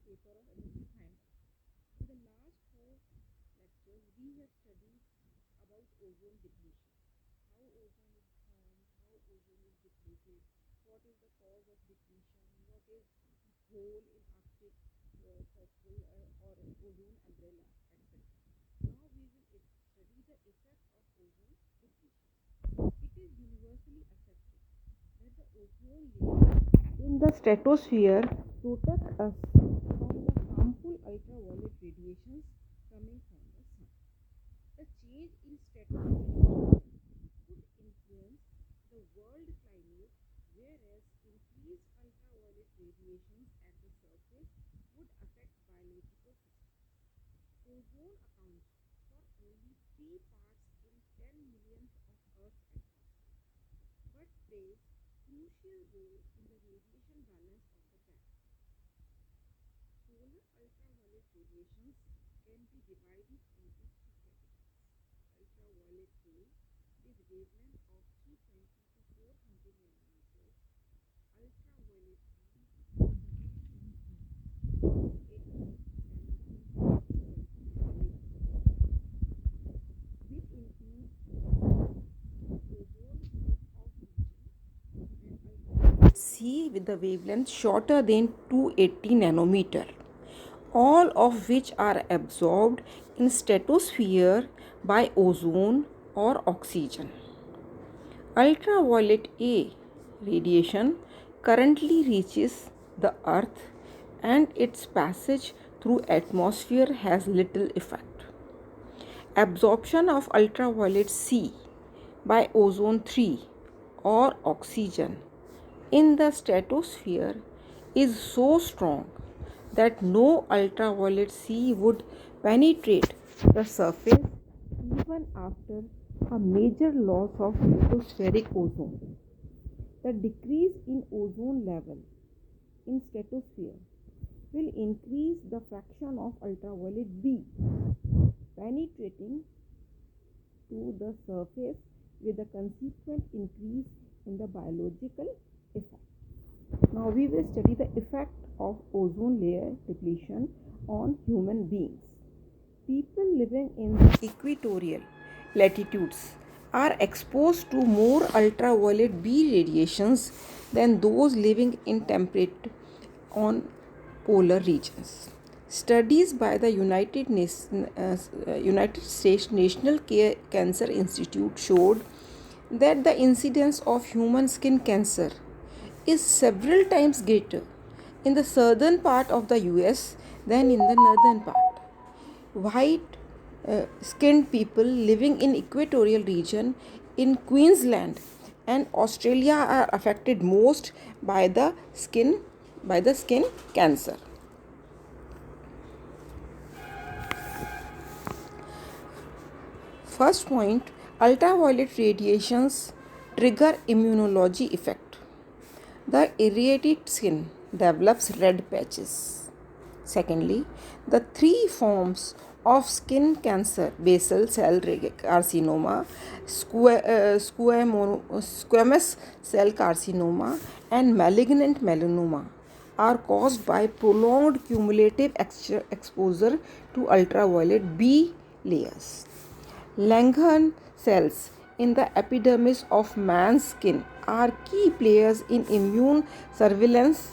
paper of MSc Science. In the last four lectures, we have studied about ozone depletion, how ozone is formed, how ozone is depleted, what is the cause of depletion, what is hole in Arctic circle or ozone umbrella, etc. Now we will study the effect of ozone depletion. It is universally accepted that the ozone layer in the stratosphere protects us from the harmful ultraviolet radiations coming from the sun. The change in stratosphere could influence the world climate, whereas increased ultraviolet radiations at the surface would affect biological systems. Ozone accounts for only 3 parts in 10 million of Earth's atmosphere, but plays crucial role in the radiation balance of the planet. Solar ultraviolet radiations can be divided into three categories. Ultraviolet A with wavelength of 320 to 400 nanometers. Ultraviolet B with a wavelength of 80 nanometers, which includes ozone plus oxygen, and ultraviolet C with the wavelength shorter than 280 nanometer, all of which are absorbed in stratosphere by ozone or oxygen. Ultraviolet A radiation currently reaches the earth and its passage through atmosphere has little effect. Absorption of ultraviolet C by ozone 3 or oxygen in the stratosphere is so strong that no ultraviolet C would penetrate the surface even after a major loss of stratospheric ozone. The decrease in ozone level in stratosphere will increase the fraction of ultraviolet B penetrating to the surface with a consequent increase in the biological effect. Now we will study the effect of ozone layer depletion on human beings. People living in the equatorial latitudes are exposed to more ultraviolet B radiations than those living in temperate on polar regions. Studies by the United States National Cancer Institute showed that the incidence of human skin cancer is several times greater in the southern part of the US than in the northern part. White skinned people living in equatorial region in Queensland and Australia are affected most by the skin cancer. First point, ultraviolet radiations trigger immunology effect. The irritated skin develops red patches. Secondly, the three forms of skin cancer, basal cell carcinoma, squamous cell carcinoma, and malignant melanoma, are caused by prolonged cumulative exposure to ultraviolet B layers. Langerhans cells in the epidermis of man's skin are key players in immune surveillance.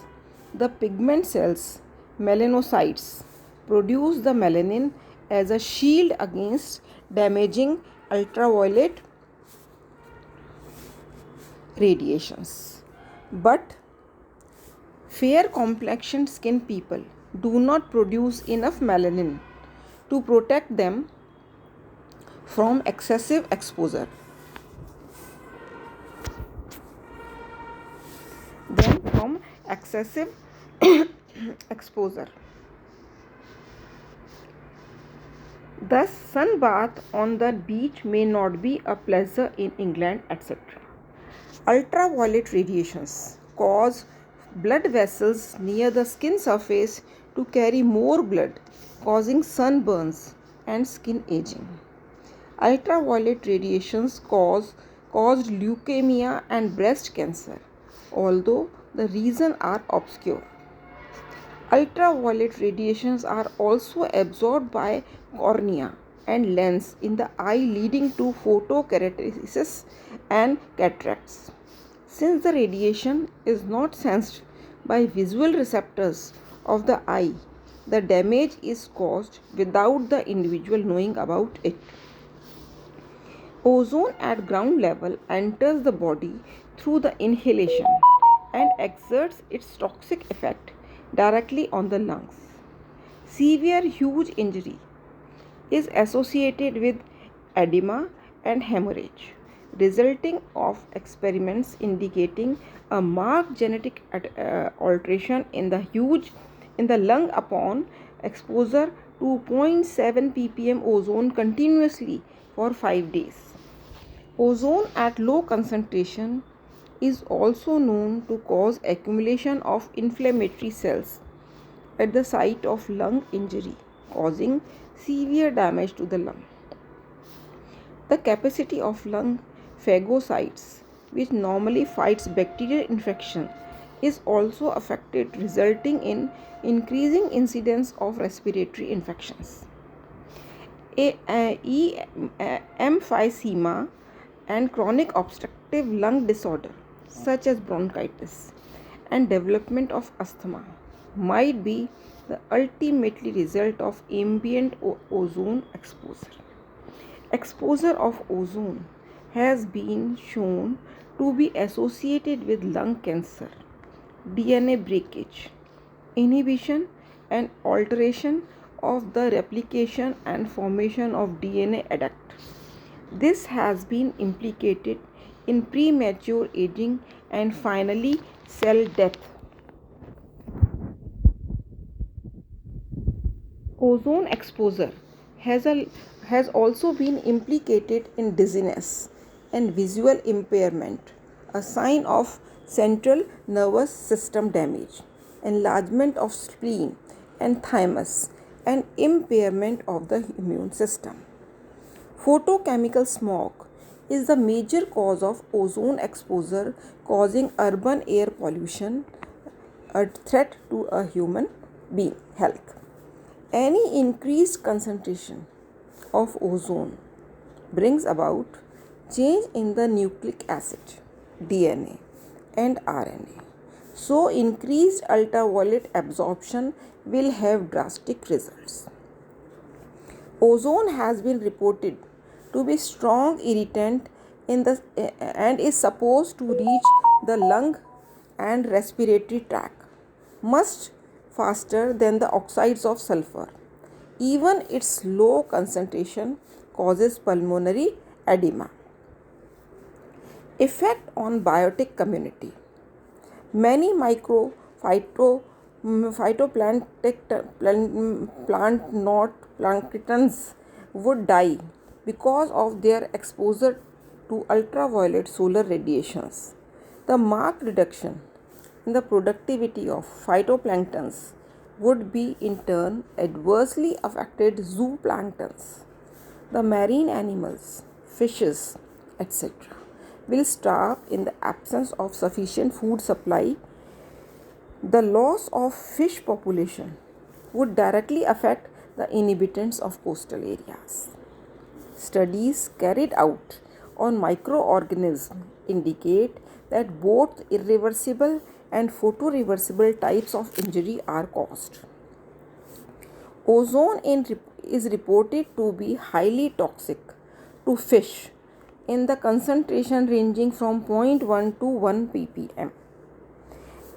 The pigment cells, melanocytes, produce the melanin as a shield against damaging ultraviolet radiations. But fair complexioned skin people do not produce enough melanin to protect them from excessive exposure. Then from excessive exposure. Thus, sunbath on the beach may not be a pleasure in England, etc. Ultraviolet radiations cause blood vessels near the skin surface to carry more blood, causing sunburns and skin aging. Ultraviolet radiations caused leukemia and breast cancer, although the reasons are obscure. Ultraviolet radiations are also absorbed by cornea and lens in the eye, leading to photokeratosis and cataracts. Since the radiation is not sensed by visual receptors of the eye, the damage is caused without the individual knowing about it. Ozone at ground level enters the body through the inhalation and exerts its toxic effect directly on the lungs. Severe huge injury is associated with edema and hemorrhage, resulting of experiments indicating a marked genetic alteration in the lung upon exposure to 0.7 ppm ozone continuously for 5 days. Ozone at low concentration is also known to cause accumulation of inflammatory cells at the site of lung injury, causing severe damage to the lung. The capacity of lung phagocytes, which normally fights bacterial infection, is also affected, resulting in increasing incidence of respiratory infections. Emphysema and chronic obstructive lung disorder such as bronchitis and development of asthma might be the ultimately result of ambient ozone exposure. Exposure of ozone has been shown to be associated with lung cancer, DNA breakage, inhibition and alteration of the replication and formation of DNA adduct. This has been implicated in premature aging and finally cell death. Ozone exposure has also been implicated in dizziness and visual impairment, a sign of central nervous system damage, enlargement of spleen and thymus, and impairment of the immune system. Photochemical smog is the major cause of ozone exposure, causing urban air pollution, a threat to a human being health. Any increased concentration of ozone brings about change in the nucleic acid, DNA, and RNA. So, increased ultraviolet absorption will have drastic results. Ozone has been reported to be strong irritant and is supposed to reach the lung and respiratory tract much faster than the oxides of sulfur. Even its low concentration causes pulmonary edema. Effect on biotic community. Many planktons would die because of their exposure to ultraviolet solar radiations. The marked reduction in the productivity of phytoplanktons would be in turn adversely affected zooplanktons. The marine animals, fishes, etc. will starve in the absence of sufficient food supply. The loss of fish population would directly affect the inhabitants of coastal areas. Studies carried out on microorganisms indicate that both irreversible and photoreversible types of injury are caused. Ozone is reported to be highly toxic to fish in the concentration ranging from 0.1 to 1 ppm.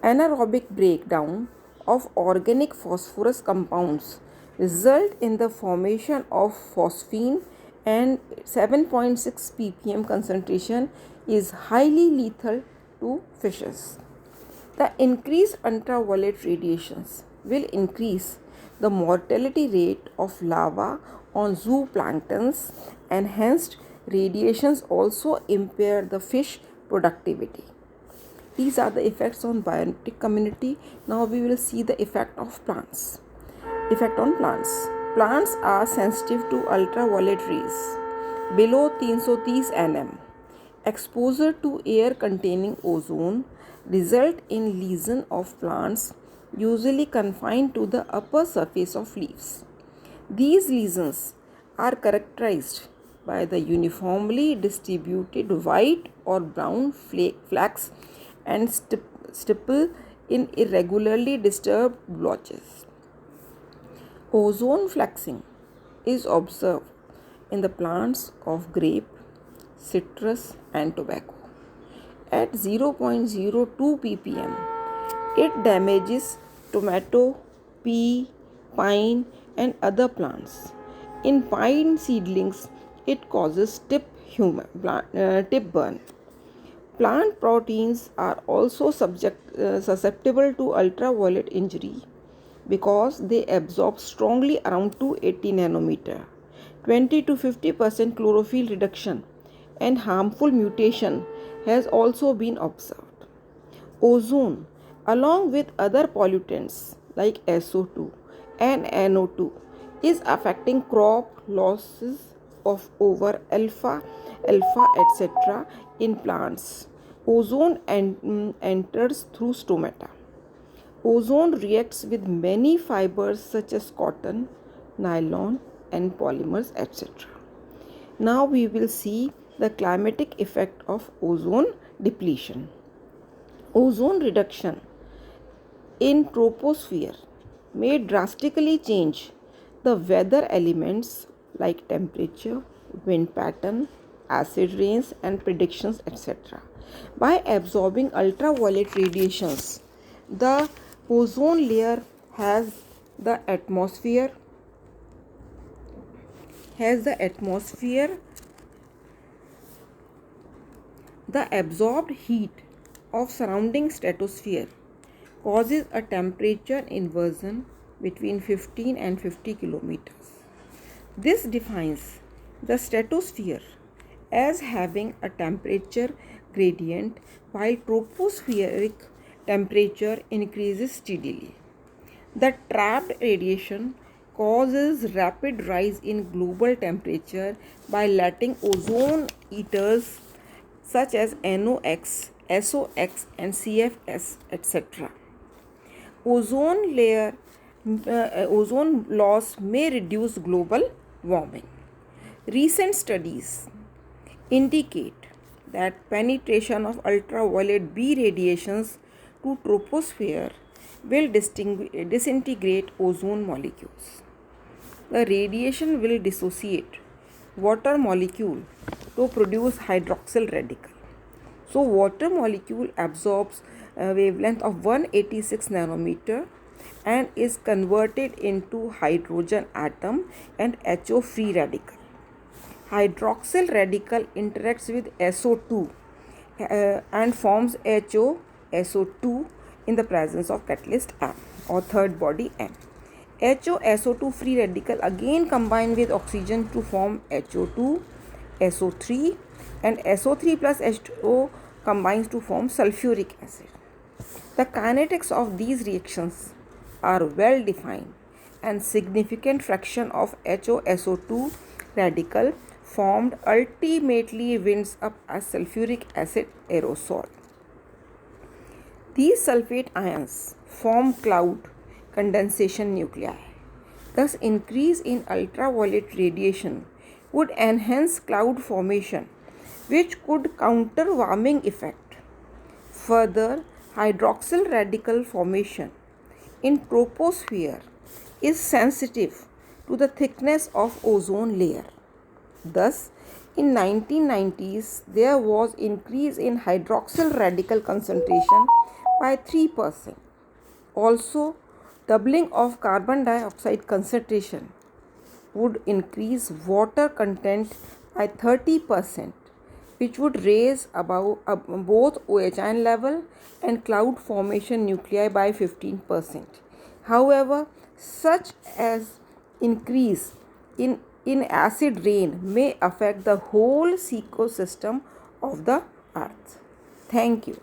Anaerobic breakdown of organic phosphorus compounds result in the formation of phosphine, and 7.6 ppm concentration is highly lethal to fishes. The increased ultraviolet radiations will increase the mortality rate of larvae on zooplanktons, and hence radiations also impair the fish productivity. These are the effects on biotic community. Now we will see the effect of plants. Effect on plants. Plants are sensitive to ultraviolet rays below 330 nm. Exposure to air containing ozone result in lesion of plants usually confined to the upper surface of leaves. These lesions are characterized by the uniformly distributed white or brown flax and stipple in irregularly disturbed blotches. Ozone flaxing is observed in the plants of grape, citrus, and tobacco. At 0.02 ppm, it damages tomato, pea, pine, and other plants. In pine seedlings, it causes tip burn. Plant proteins are also susceptible to ultraviolet injury because they absorb strongly around 280 nanometer. 20 to 50% chlorophyll reduction and harmful mutation has also been observed. Ozone, along with other pollutants like SO2 and NO2, is affecting crop losses of over alpha, etc. in plants. Ozone enters through stomata. Ozone reacts with many fibers such as cotton, nylon, and polymers, etc. Now we will see the climatic effect of ozone depletion. Ozone reduction in troposphere may drastically change the weather elements like temperature, wind pattern, acid rains, and predictions, etc. By absorbing ultraviolet radiations, the ozone layer the atmosphere has the atmosphere the absorbed heat of surrounding stratosphere causes a temperature inversion between 15 and 50 kilometers. This defines the stratosphere as having a temperature gradient while tropospheric temperature increases steadily. The trapped radiation causes rapid rise in global temperature by letting ozone eaters such as NOx, SOx, and CFS, etc. Ozone loss may reduce global warming. Recent studies indicate that penetration of ultraviolet B radiations to troposphere will disintegrate ozone molecules. The radiation will dissociate water molecule to produce hydroxyl radical. So water molecule absorbs a wavelength of 186 nanometer and is converted into hydrogen atom and HO free radical. Hydroxyl radical interacts with SO2 and forms HOSO2 in the presence of catalyst M or third body M. HOSO2 free radical again combine with oxygen to form HO2, SO3, and SO3 plus H2O combines to form sulfuric acid. The kinetics of these reactions are well defined and significant fraction of HOSO2 radical formed ultimately winds up as sulfuric acid aerosol. These sulfate ions form cloud condensation nuclei. Thus, increase in ultraviolet radiation would enhance cloud formation, which could counter warming effect. Further, hydroxyl radical formation in troposphere is sensitive to the thickness of ozone layer. Thus, in 1990s, there was increase in hydroxyl radical concentration by 3%. Also, doubling of carbon dioxide concentration would increase water content by 30%, which would raise above both OHN level and cloud formation nuclei by 15%. However, such as increase in acid rain may affect the whole ecosystem of the earth. Thank you.